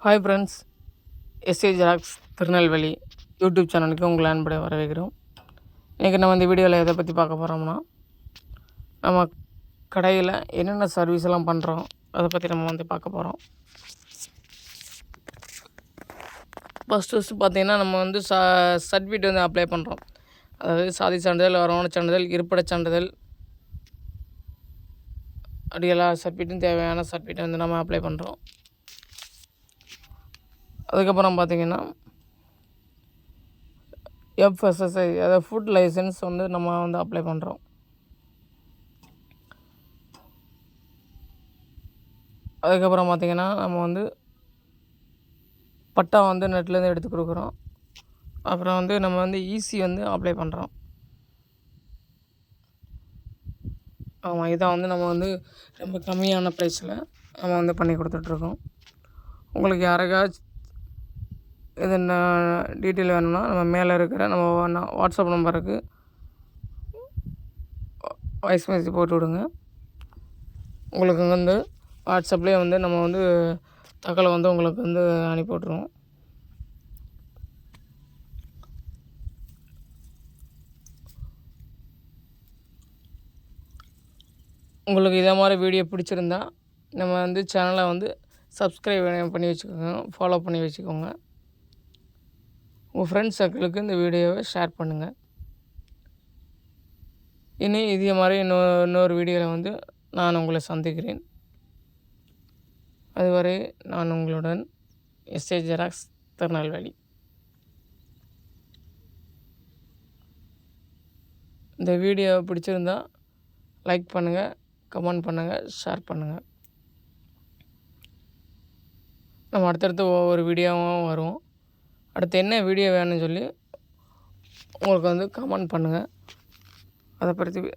Hi friends, SA xerox Tirunelveli YouTube சேனலுக்கு உங்களை அன்புடன் வரவேற்கிறோம். இன்றைக்கி நம்ம இந்த வீடியோவில் எதை பற்றி பார்க்க போகிறோம்னா, நம்ம கடையில் என்னென்ன சர்வீஸ் எல்லாம் பண்ணுறோம் அதை பற்றி நம்ம பார்க்க போகிறோம். ஃபஸ்ட்டு பார்த்திங்கன்னா நம்ம சர்டிஃபிகேட் அப்ளை பண்ணுறோம். அதாவது சாதி சான்றிதழ், வருமான சான்றிதழ், இருப்பிடச் சான்றிதழ், அப்படி எல்லா சர்டிஃபிகேட்டும் தேவையான சர்டிஃபிகேட் நம்ம அப்ளை பண்ணுறோம். அதுக்கப்புறம் பார்த்திங்கன்னா எஃப்எஸ்எஸ்ஐ, அதாவது ஃபுட் லைசன்ஸ் நம்ம அப்ளை பண்ணுறோம். அதுக்கப்புறம் பார்த்திங்கன்னா நம்ம பட்டா நெட்லேருந்து எடுத்து கொடுக்குறோம். அப்புறம் நம்ம ஈசி அப்ளை பண்ணுறோம். ஆமாம், இதான் நம்ம ரொம்ப கம்மியான ப்ரைஸில் நம்ம பண்ணி கொடுத்துட்ருக்கோம். உங்களுக்கு யாருக்காச்சும் இது டீட்டெயில் வேணும்னா நம்ம மேலே இருக்கிற நம்ம வாட்ஸ்அப் நம்பருக்கு வாய்ஸ் மெசேஜ் போட்டு விடுங்க. உங்களுக்கு வாட்ஸ்அப்லேயே நம்ம தகவலை உங்களுக்கு அனுப்பி விட்ருவோம். உங்களுக்கு இதே மாதிரி வீடியோ பிடிச்சிருந்தா நம்ம சேனலை சப்ஸ்கிரைப் பண்ணி வச்சுக்கோங்க, ஃபாலோ பண்ணி வச்சுக்கோங்க. உங்கள் ஃப்ரெண்ட்ஸ் சர்க்கிளுக்கு இந்த வீடியோவை ஷேர் பண்ணுங்கள். இனி இதே மாதிரி இன்னொரு வீடியோவில் நான் உங்களை சந்திக்கிறேன். அதுவரை நான் உங்களுடன் எஸ்ஏ ஜெராக்ஸ் திருநெல்வேலி. இந்த வீடியோ பிடிச்சிருந்தா லைக் பண்ணுங்கள், கமெண்ட் பண்ணுங்கள், ஷேர் பண்ணுங்கள். நம்ம அடுத்தடுத்து ஒவ்வொரு வீடியோவும் வரும். அடுத்து என்ன வீடியோ வேணும்னு சொல்லி உங்களுக்கு கமெண்ட் பண்ணுங்கள். அதை பற்றி